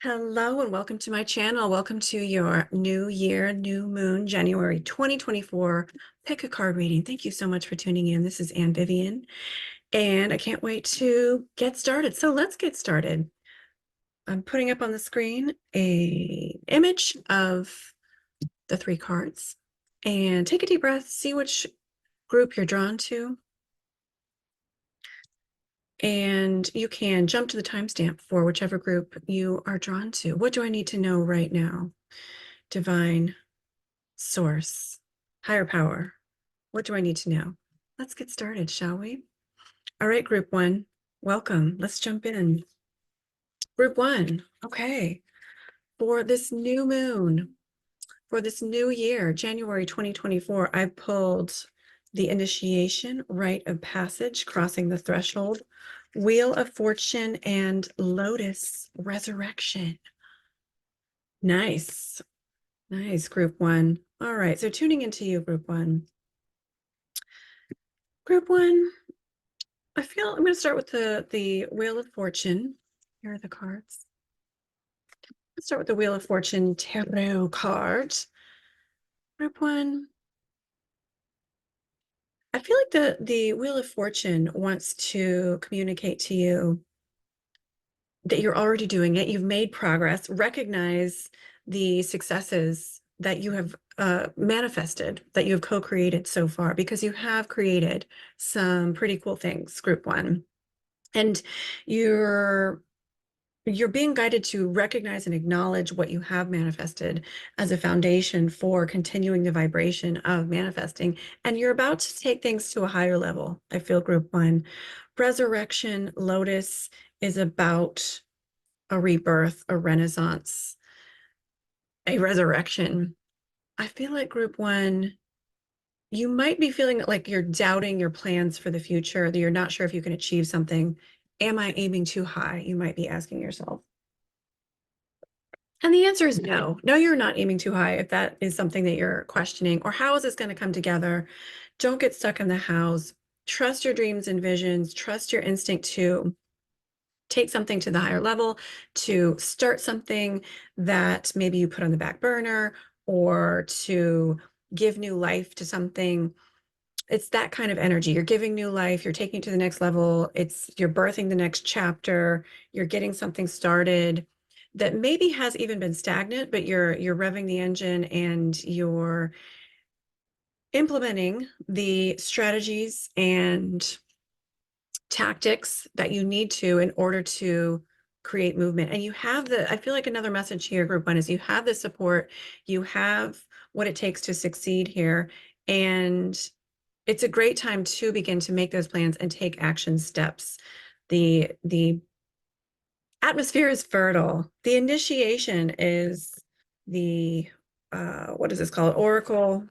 Hello and welcome to my channel. Welcome to your new year, new moon, January 2024 pick a card reading. Thank you so much for tuning in. This is Anne Vivian, and I can't wait to get started. So let's get started. I'm putting up on the screen a image of the three cards, and take a deep breath, see which group you're drawn to. And you can jump to the timestamp for whichever group you are drawn to. What do I need to know right now? Divine source, higher power. What do I need to know? Let's get started, shall we? All right, group one, welcome. Let's jump in. Group one, okay. For this new moon, for this new year, January 2024, I pulled the initiation, rite of passage, crossing the threshold, wheel of fortune, and lotus resurrection. Nice. Nice, group one. All right, so tuning into you, group one. Group one, I'm going to start with the Wheel of Fortune. Here are the cards. Let's start with the Wheel of Fortune tarot card. Group one. I feel like the Wheel of Fortune wants to communicate to you that you're already doing it. You've made progress. Recognize the successes that you have manifested, that you have co-created so far, because you have created some pretty cool things, group one. And you're being guided to recognize and acknowledge what you have manifested as a foundation for continuing the vibration of manifesting. And you're about to take things to a higher level. I feel group one. Resurrection, Lotus is about a rebirth, a renaissance, a resurrection. I feel like group one, you might be feeling like you're doubting your plans for the future, that you're not sure if you can achieve something. Am I aiming too high? You might be asking yourself. And the answer is no. No, you're not aiming too high if that is something that you're questioning. Or how is this going to come together? Don't get stuck in the hows. Trust your dreams and visions. Trust your instinct to take something to the higher level, to start something that maybe you put on the back burner, or to give new life to something. It's that kind of energy. You're giving new life, you're taking it to the next level. You're birthing the next chapter, you're getting something started that maybe has even been stagnant, but you're revving the engine and you're implementing the strategies and tactics that you need to in order to create movement. And you have I feel like another message here, group one, is you have the support, you have what it takes to succeed here. And it's a great time to begin to make those plans and take action steps. The atmosphere is fertile. The initiation is the what is this called? Oracle.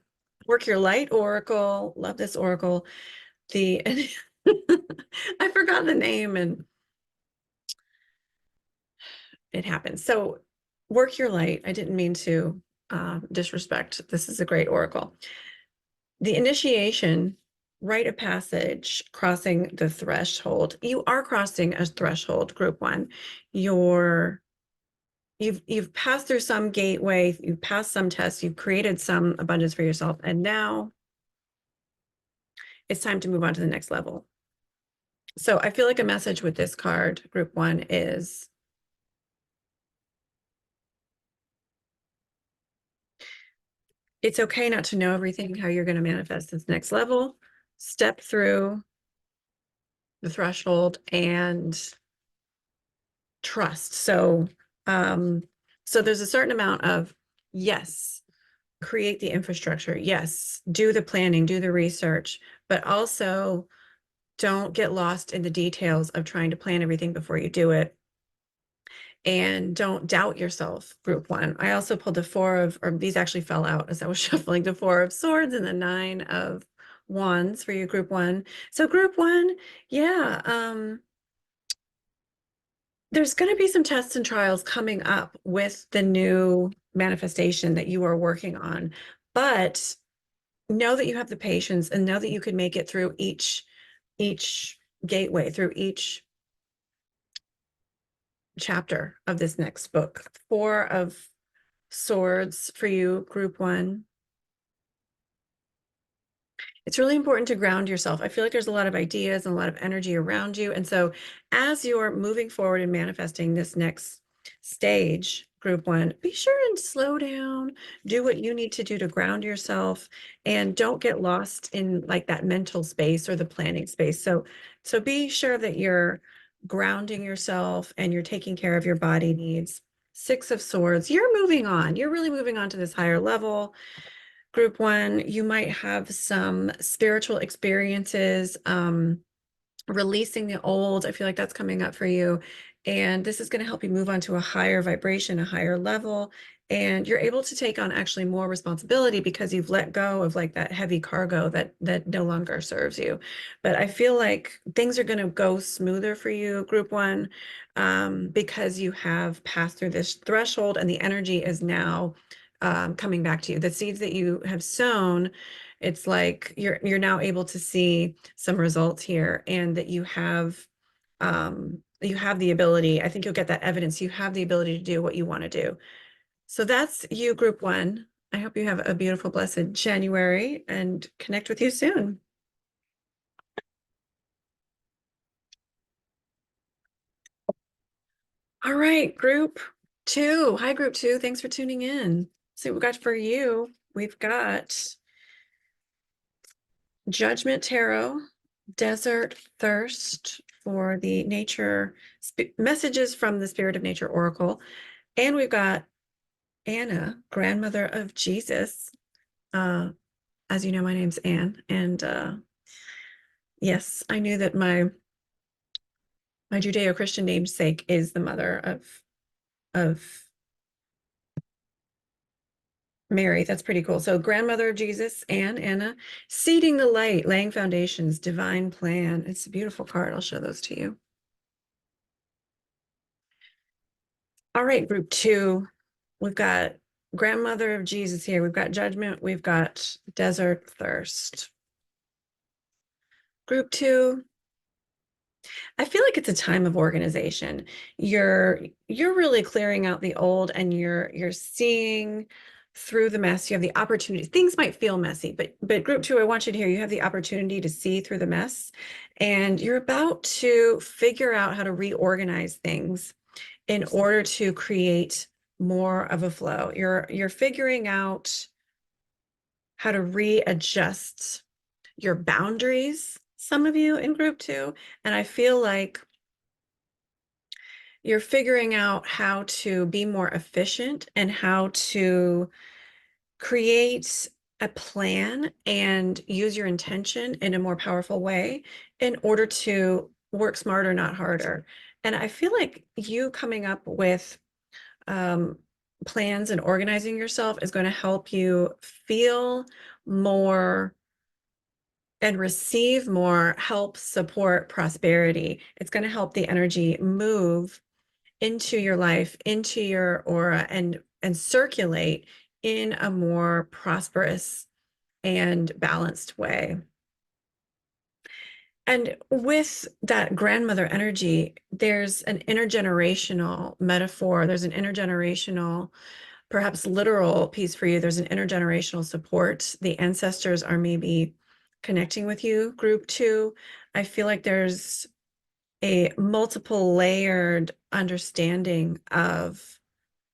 Work your light oracle. Love this oracle. The I forgot the name and it happens. So work your light. I didn't mean to disrespect. This is a great oracle. The initiation, rite of passage, crossing the threshold. You are crossing a threshold, group one. You've passed through some gateway, you've passed some tests, you've created some abundance for yourself, and now it's time to move on to the next level. So I feel like a message with this card, group one, is it's okay not to know everything, how you're going to manifest this next level. Step through the threshold and trust. So there's a certain amount of, yes, create the infrastructure. Yes, do the planning, do the research, but also don't get lost in the details of trying to plan everything before you do it. And don't doubt yourself, group one. I also pulled the or these actually fell out as I was shuffling, the Four of Swords and the Nine of Wands for you, group one. So group one, yeah, there's going to be some tests and trials coming up with the new manifestation that you are working on, but know that you have the patience and know that you can make it through each gateway, through each chapter of this next book. Four of Swords for you, group one. It's really important to ground yourself. I feel like there's a lot of ideas and a lot of energy around you. And so as you're moving forward and manifesting this next stage, group one, be sure and slow down, do what you need to do to ground yourself, and don't get lost in like that mental space or the planning space. So be sure that you're grounding yourself and you're taking care of your body needs. Six of Swords, you're moving on. You're really moving on to this higher level. Group one, you might have some spiritual experiences, releasing the old. I feel like that's coming up for you. And this is going to help you move on to a higher vibration, a higher level. And you're able to take on actually more responsibility because you've let go of like that heavy cargo that no longer serves you. But I feel like things are going to go smoother for you, group one, because you have passed through this threshold and the energy is now coming back to you. The seeds that you have sown, it's like you're now able to see some results here, and that you have the ability. I think you'll get that evidence. You have the ability to do what you want to do. So that's you, group one. I hope you have a beautiful, blessed January, and connect with you soon. All right, group two. Hi, group two. Thanks for tuning in. See what we got for you. We've got Judgment Tarot, Desert Thirst for the nature messages from the Spirit of Nature Oracle. And we've got Anna, grandmother of Jesus. As you know, my name's Anne. And yes, I knew that my Judeo-Christian namesake is the mother of Mary. That's pretty cool. So grandmother of Jesus, Anna, seeding the light, laying foundations, divine plan. It's a beautiful card. I'll show those to you. All right, group two. We've got grandmother of Jesus here. We've got Judgment. We've got Desert Thirst. Group two. I feel like it's a time of organization. You're really clearing out the old, and you're seeing through the mess. You have the opportunity. Things might feel messy, but group two, I want you to hear you have the opportunity to see through the mess, and you're about to figure out how to reorganize things in order to create more of a flow. You're figuring out how to readjust your boundaries, some of you in group two, and I feel like you're figuring out how to be more efficient and how to create a plan and use your intention in a more powerful way in order to work smarter, not harder. And I feel like you coming up with plans and organizing yourself is going to help you feel more and receive more help, support, prosperity. It's going to help the energy move into your life, into your aura, and circulate in a more prosperous and balanced way. And with that grandmother energy, there's an intergenerational metaphor. There's an intergenerational, perhaps literal piece for you. There's an intergenerational support. The ancestors are maybe connecting with you, group two. I feel like there's a multiple layered understanding of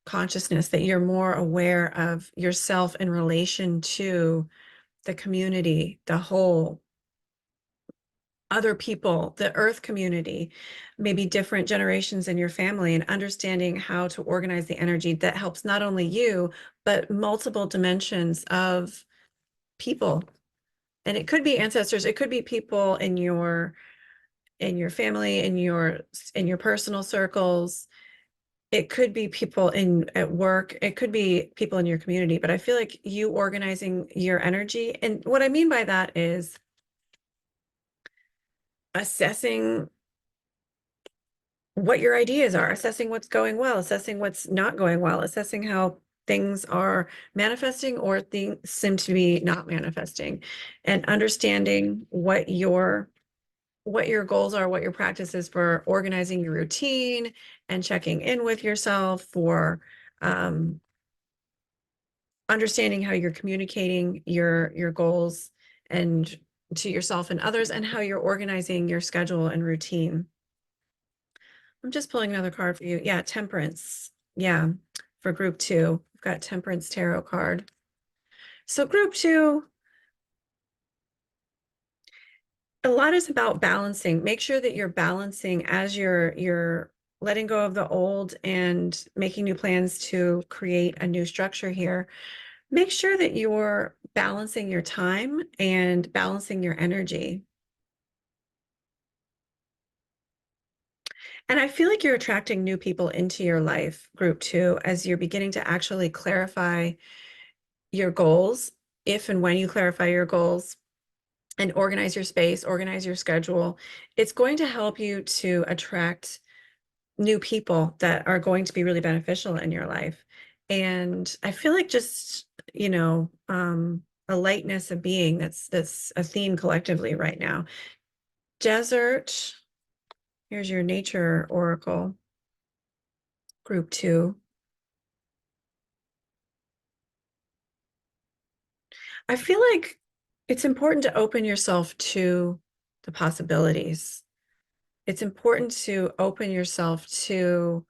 consciousness, that you're more aware of yourself in relation to the community, the whole, other people, the earth community, maybe different generations in your family, and understanding how to organize the energy that helps not only you, but multiple dimensions of people. And it could be ancestors, it could be people in your family, in your personal circles. It could be people at work. It could be people in your community. But I feel like you organizing your energy, and what I mean by that is assessing what your ideas are, assessing what's going well, assessing what's not going well, assessing how things are manifesting or things seem to be not manifesting, and understanding what what your goals are, what your practice is for organizing your routine and checking in with yourself, for understanding how you're communicating your goals and to yourself and others, and how you're organizing your schedule and routine. I'm just pulling another card for you. Yeah, Temperance. Yeah, for group 2. We've got Temperance Tarot card. So group 2, a lot is about balancing. Make sure that you're balancing as you're letting go of the old and making new plans to create a new structure here. Make sure that you're balancing your time and balancing your energy. And I feel like you're attracting new people into your life, group 2, as you're beginning to actually clarify your goals. If and when you clarify your goals and organize your space, organize your schedule, it's going to help you to attract new people that are going to be really beneficial in your life. And I feel like just, a lightness of being, that's a theme collectively right now. Desert, here's your nature oracle, group 2. I feel like it's important to open yourself to the possibilities. It's important to open yourself to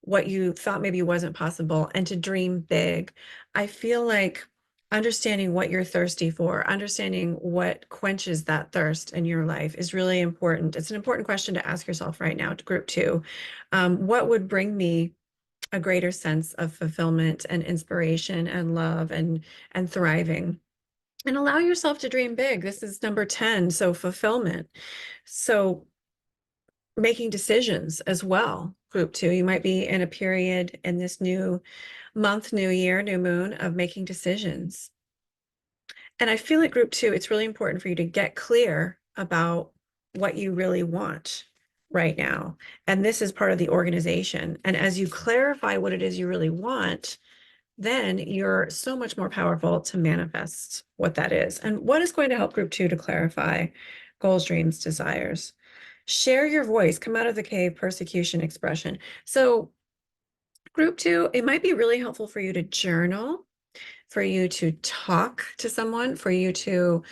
what you thought maybe wasn't possible and to dream big. I feel like understanding what you're thirsty for, understanding what quenches that thirst in your life is really important. It's an important question to ask yourself right now, to group 2. What would bring me a greater sense of fulfillment and inspiration and love and thriving? And allow yourself to dream big. This is number 10, so fulfillment. So making decisions as well, group 2. You might be in a period in this new month, new year, new moon of making decisions. And I feel like group 2, it's really important for you to get clear about what you really want right now. And this is part of the organization. And as you clarify what it is you really want, then you're so much more powerful to manifest what that is. And what is going to help group 2 to clarify goals, dreams, desires? Share your voice, come out of the cave, persecution, expression. So group 2, it might be really helpful for you to journal, for you to talk to someone, for you to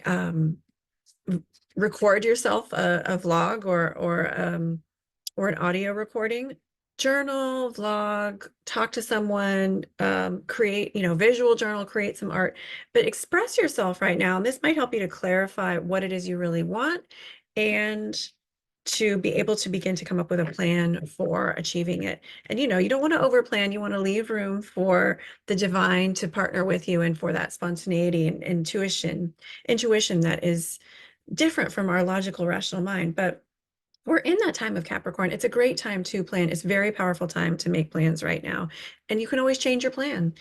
um, record yourself a vlog or an audio recording. Journal, vlog, talk to someone, create, visual journal, create some art, but express yourself right now. And this might help you to clarify what it is you really want and to be able to begin to come up with a plan for achieving it. And you don't want to overplan. You want to leave room for the divine to partner with you and for that spontaneity and intuition that is different from our logical, rational mind. But we're in that time of Capricorn. It's a great time to plan. It's a very powerful time to make plans right now. And you can always change your plan.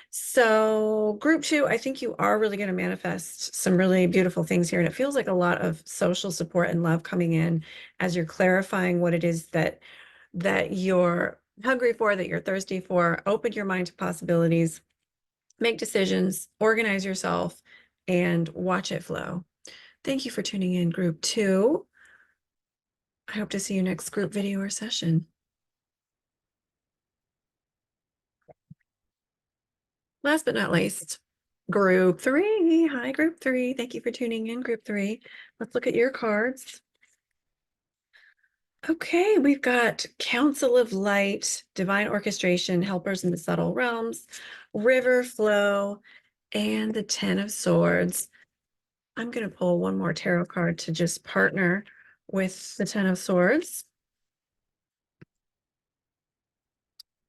So group 2, I think you are really going to manifest some really beautiful things here. And it feels like a lot of social support and love coming in as you're clarifying what it is that you're hungry for, that you're thirsty for. Open your mind to possibilities, make decisions, organize yourself, and watch it flow. Thank you for tuning in, group 2. I hope to see you next group video or session. Last but not least, group 3. Hi, group 3. Thank you for tuning in, group 3. Let's look at your cards. Okay, we've got Council of Light, Divine Orchestration, Helpers in the Subtle Realms, River Flow, and the 10 of Swords. I'm going to pull one more tarot card to just partner with the 10 of Swords.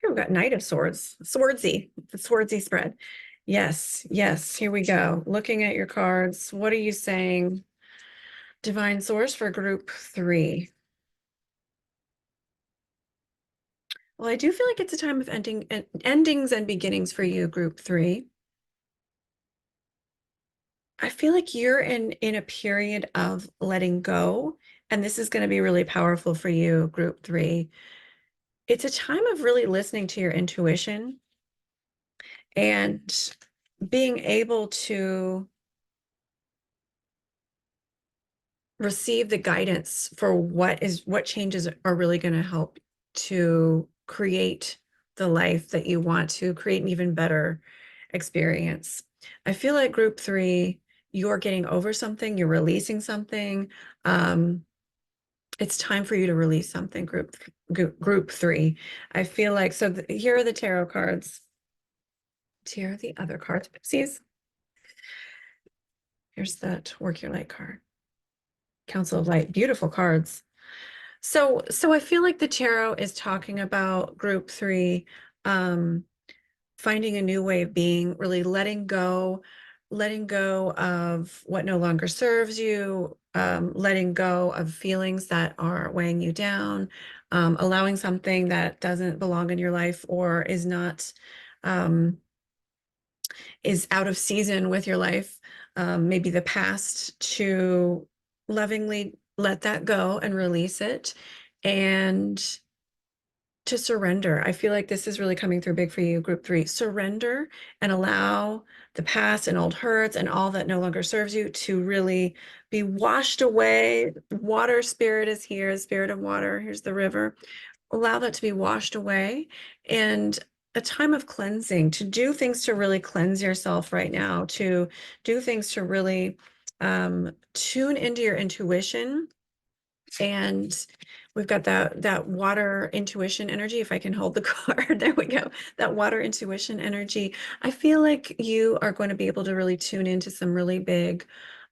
Here we've got Knight of Swords, Swordsy, the Swordsy spread. Yes, yes, here we go. Looking at your cards, what are you saying? Divine Source for group 3. Well, I do feel like it's a time of endings and beginnings for you, group 3. I feel like you're in a period of letting go, and this is going to be really powerful for you, group 3. It's a time of really listening to your intuition and being able to receive the guidance for what changes are really going to help to create the life that you want to create, an even better experience. I feel like group three, you're getting over something, you're releasing something. Um, it's time for you to release something, group three. I feel like, so here are the tarot cards. Here are the other cards. Oopsies. Here's that Work Your Light card. Council of Light, beautiful cards. So I feel like the tarot is talking about group three, um, finding a new way of being, really letting go of what no longer serves you, letting go of feelings that are weighing you down, allowing something that doesn't belong in your life or is not, um, is out of season with your life, maybe the past, to lovingly let that go and release it, and to surrender. I feel like this is really coming through big for you, group three. Surrender and allow the past and old hurts and all that no longer serves you to really be washed away. Water spirit is here, spirit of water. Here's the river. Allow that to be washed away, and a time of cleansing, to do things to really cleanse yourself right now, to do things to really tune into your intuition. And we've got that water intuition energy. If I can hold the card, there we go. That water intuition energy. I feel like you are going to be able to really tune into some really big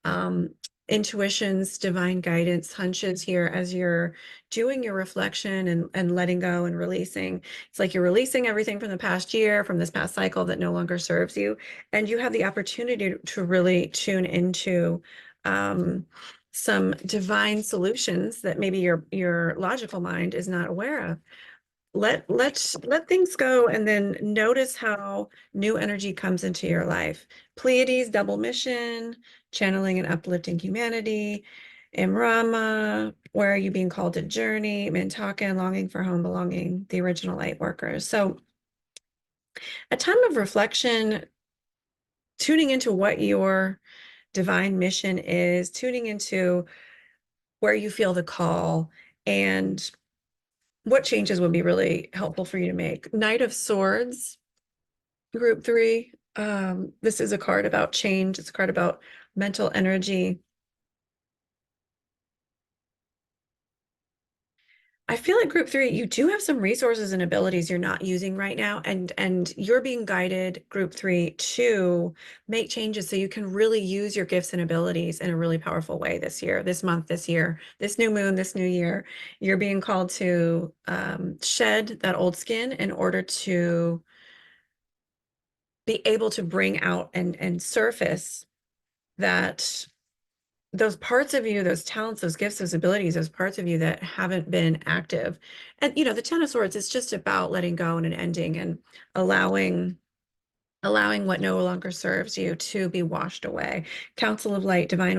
um, intuitions, divine guidance, hunches here as you're doing your reflection and letting go and releasing. It's like you're releasing everything from the past year, from this past cycle that no longer serves you. And you have the opportunity to really tune into um, some divine solutions that maybe your logical mind is not aware of. Let things go, and then notice how new energy comes into your life. Pleiades, double mission, channeling and uplifting humanity. Imrama, where are you being called to journey? Mintaka, longing for home belonging, the original light workers. So a time of reflection, tuning into what your divine mission is, tuning into where you feel the call, and what changes would be really helpful for you to make. Knight of Swords, group three. This is a card about change. It's a card about mental energy. I feel like group three, you do have some resources and abilities you're not using right now, and you're being guided, group three, to make changes so you can really use your gifts and abilities in a really powerful way this year, this month, this year, this new moon, this new year. You're being called to shed that old skin in order to be able to bring out and surface that those parts of you, those talents, those gifts, those abilities, those parts of you that haven't been active. And the Ten of Swords is just about letting go and an ending, and allowing what no longer serves you to be washed away. Council of Light, divine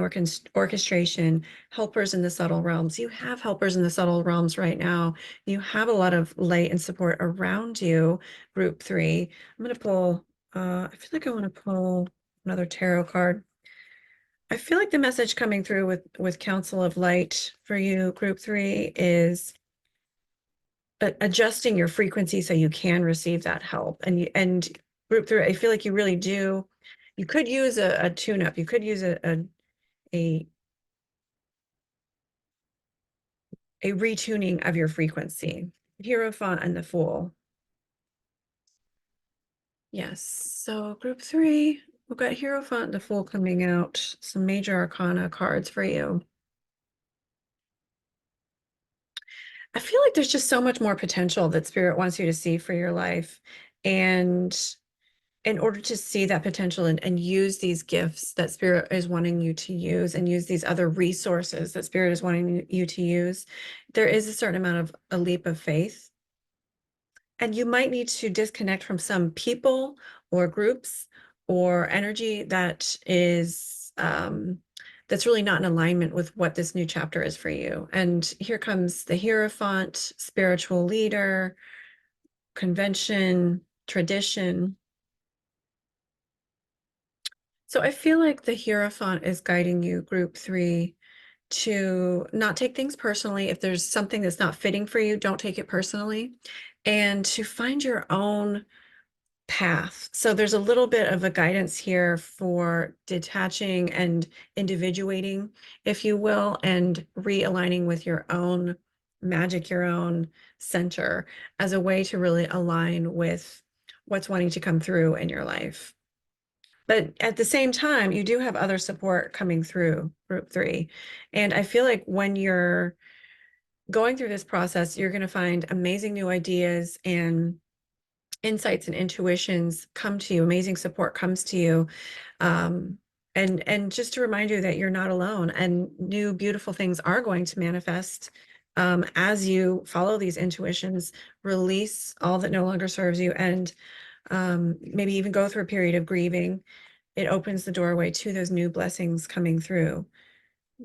orchestration, helpers in the subtle realms. You have helpers in the subtle realms right now. You have a lot of light and support around you, group three. I'm going to pull, I feel like I want to pull another tarot card. I feel like the message coming through with Council of Light for you, group three, is adjusting your frequency so you can receive that help. And group three, I feel like you really do. You could use a tune-up. You could use a retuning of your frequency. Hierophant and the Fool. Yes. So group three, we've got Hierophant and the Fool coming out. Some major arcana cards for you. I feel like there's just so much more potential that Spirit wants you to see for your life. And in order to see that potential and use these gifts that Spirit is wanting you to use, and use these other resources that Spirit is wanting you to use, there is a certain amount of a leap of faith. And you might need to disconnect from some people or groups or energy that is that's really not in alignment with what this new chapter is for you. And here comes the Hierophant, spiritual leader, convention, tradition. So I feel like the Hierophant is guiding you, group three, to not take things personally. If there's something that's not fitting for you, don't take it personally, and to find your own path. So there's a little bit of a guidance here for detaching and individuating, if you will, and realigning with your own magic, your own center, as a way to really align with what's wanting to come through in your life. But at the same time, you do have other support coming through group 3. And I feel like when you're going through this process, you're going to find amazing new ideas and insights and intuitions come to you, amazing support comes to you. Um, and just to remind you that you're not alone, and new beautiful things are going to manifest as you follow these intuitions, release all that no longer serves you, and maybe even go through a period of grieving. It opens the doorway to those new blessings coming through.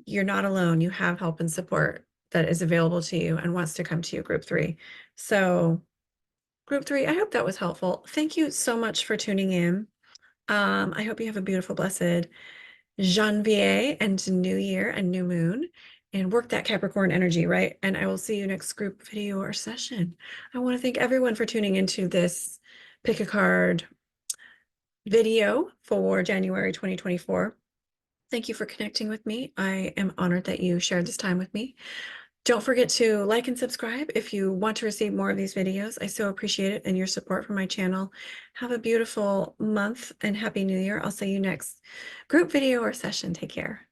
You're not alone. You have help and support that is available to you and wants to come to you, group 3. So group 3, I hope that was helpful. Thank you so much for tuning in. I hope you have a beautiful, blessed Janvier and New Year and New Moon, and work that Capricorn energy, right? And I will see you next group video or session. I want to thank everyone for tuning into this pick a card video for January 2024. Thank you for connecting with me. I am honored that you shared this time with me. Don't forget to like and subscribe if you want to receive more of these videos. I so appreciate it and your support for my channel. Have a beautiful month and Happy New Year. I'll see you next group video or session. Take care.